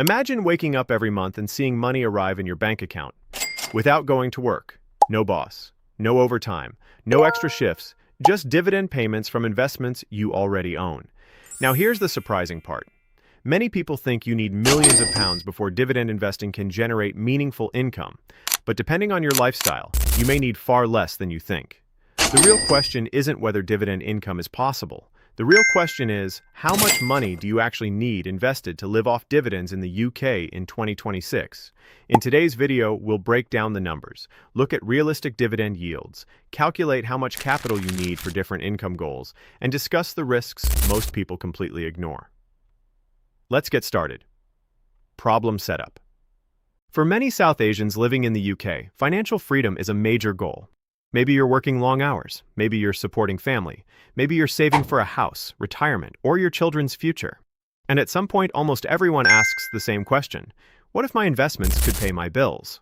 Imagine waking up every month and seeing money arrive in your bank account without going to work. No boss, no overtime, no extra shifts, just dividend payments from investments you already own. Now here's the surprising part. Many people think you need millions of pounds before dividend investing can generate meaningful income. But depending on your lifestyle, you may need far less than you think. The real question isn't whether dividend income is possible. The real question is, how much money do you actually need invested to live off dividends in the UK in 2026? In today's video, we'll break down the numbers, look at realistic dividend yields, calculate how much capital you need for different income goals, and discuss the risks most people completely ignore. Let's get started. Problem setup. For many South Asians living in the UK, financial freedom is a major goal. Maybe you're working long hours, maybe you're supporting family, maybe you're saving for a house, retirement, or your children's future. And at some point, almost everyone asks the same question: what if my investments could pay my bills?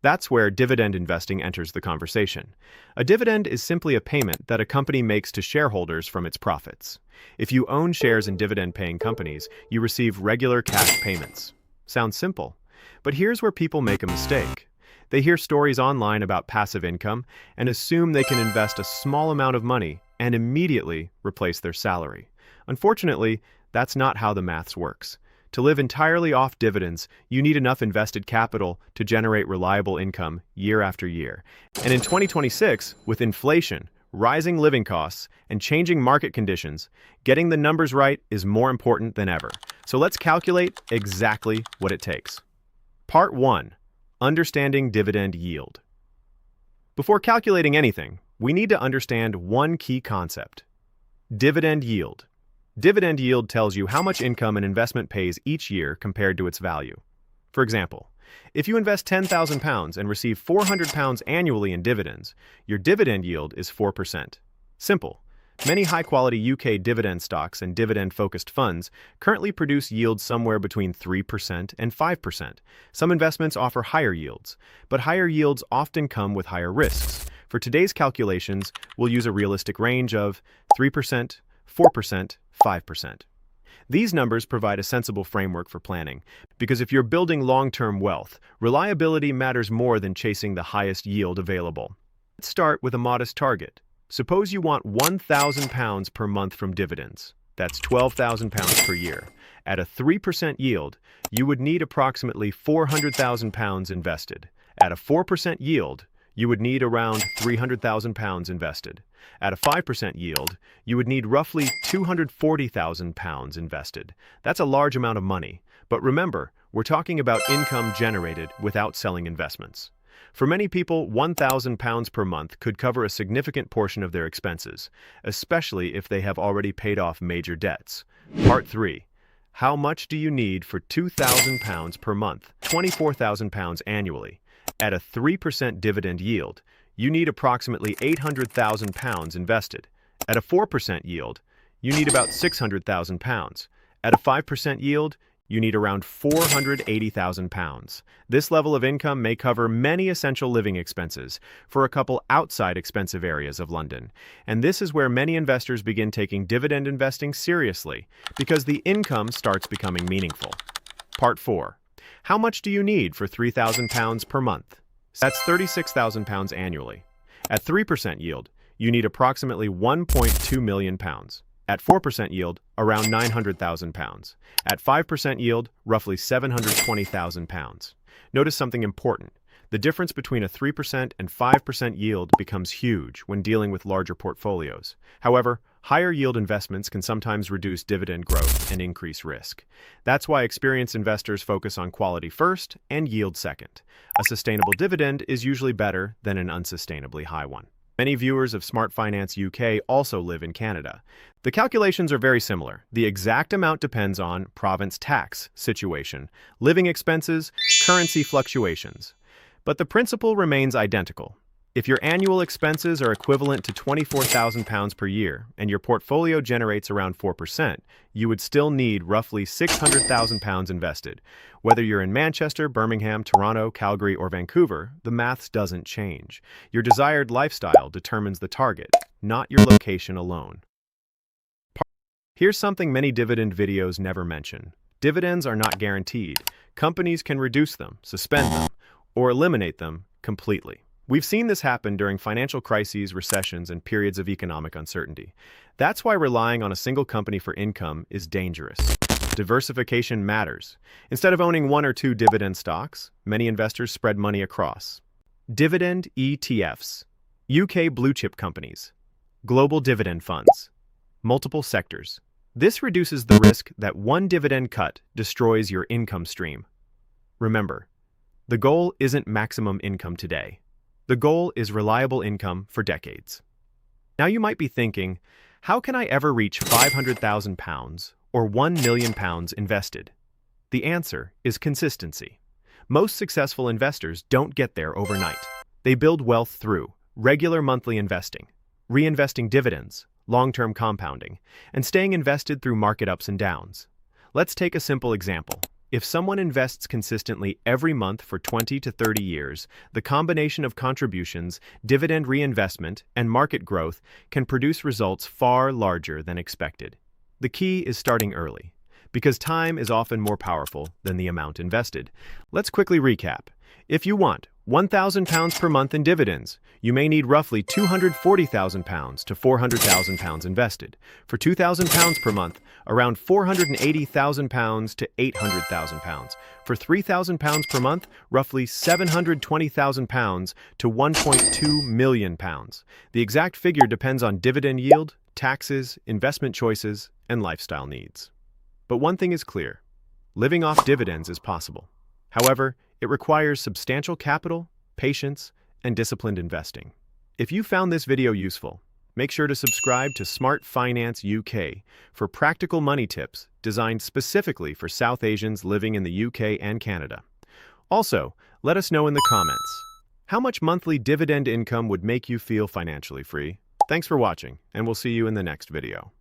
That's where dividend investing enters the conversation. A dividend is simply a payment that a company makes to shareholders from its profits. If you own shares in dividend-paying companies, you receive regular cash payments. Sounds simple, but here's where people make a mistake. They hear stories online about passive income and assume they can invest a small amount of money and immediately replace their salary. Unfortunately, that's not how the maths works. To live entirely off dividends, you need enough invested capital to generate reliable income year after year. And in 2026, with inflation, rising living costs, and changing market conditions, getting the numbers right is more important than ever. So let's calculate exactly what it takes. Part 1. Understanding dividend yield. Before calculating anything, we need to understand one key concept: dividend yield. Dividend yield tells you how much income an investment pays each year compared to its value. For example, if you invest £10,000 and receive £400 annually in dividends, your dividend yield is 4%. Simple. Many high-quality UK dividend stocks and dividend-focused funds currently produce yields somewhere between 3% and 5%. Some investments offer higher yields, but higher yields often come with higher risks. For today's calculations, we'll use a realistic range of 3%, 4%, 5%. These numbers provide a sensible framework for planning, because if you're building long-term wealth, reliability matters more than chasing the highest yield available. Let's start with a modest target. Suppose you want £1,000 per month from dividends. That's £12,000 per year. At a 3% yield, you would need approximately £400,000 invested. At a 4% yield, you would need around £300,000 invested. At a 5% yield, you would need roughly £240,000 invested. That's a large amount of money. But remember, we're talking about income generated without selling investments. For many people, £1,000 per month could cover a significant portion of their expenses, especially if they have already paid off major debts. Part 3. How much do you need for £2,000 per month, £24,000 annually? At a 3% dividend yield, you need approximately £800,000 invested. At a 4% yield, you need about £600,000. At a 5% yield, you need around £480,000. This level of income may cover many essential living expenses for a couple outside expensive areas of London. And this is where many investors begin taking dividend investing seriously, because the income starts becoming meaningful. Part 4. How much do you need for £3,000 per month? That's £36,000 annually. At 3% yield, you need approximately £1.2 million. At 4% yield, around £900,000. At 5% yield, roughly £720,000. Notice something important. The difference between a 3% and 5% yield becomes huge when dealing with larger portfolios. However, higher yield investments can sometimes reduce dividend growth and increase risk. That's why experienced investors focus on quality first and yield second. A sustainable dividend is usually better than an unsustainably high one. Many viewers of Smart Finance UK also live in Canada. The calculations are very similar. The exact amount depends on province tax situation, living expenses, currency fluctuations. But the principle remains identical. If your annual expenses are equivalent to £24,000 per year and your portfolio generates around 4%, you would still need roughly £600,000 invested. Whether you're in Manchester, Birmingham, Toronto, Calgary, or Vancouver, the maths doesn't change. Your desired lifestyle determines the target, not your location alone. Here's something many dividend videos never mention: Dividends are not guaranteed. Companies can reduce them, suspend them, or eliminate them completely. We've seen this happen during financial crises, recessions, and periods of economic uncertainty. That's why relying on a single company for income is dangerous. Diversification matters. Instead of owning one or two dividend stocks, many investors spread money across. Dividend ETFs, UK blue-chip companies, global dividend funds, multiple sectors. This reduces the risk that one dividend cut destroys your income stream. Remember, the goal isn't maximum income today. The goal is reliable income for decades. Now you might be thinking, how can I ever reach £500,000 or £1 million invested? The answer is consistency. Most successful investors don't get there overnight. They build wealth through regular monthly investing, reinvesting dividends, long-term compounding, and staying invested through market ups and downs. Let's take a simple example. If someone invests consistently every month for 20 to 30 years, the combination of contributions, dividend reinvestment, and market growth can produce results far larger than expected. The key is starting early, because time is often more powerful than the amount invested. Let's quickly recap. If you want £1,000 per month in dividends, you may need roughly £240,000 to £400,000 invested. For £2,000 per month, around £480,000 to £800,000. For £3,000 per month, roughly £720,000 to £1.2 million. The exact figure depends on dividend yield, taxes, investment choices, and lifestyle needs. But one thing is clear: living off dividends is possible. However, it requires substantial capital, patience, and disciplined investing. If you found this video useful, make sure to subscribe to Smart Finance UK for practical money tips designed specifically for South Asians living in the UK and Canada. Also, let us know in the comments, how much monthly dividend income would make you feel financially free? Thanks for watching, and we'll see you in the next video.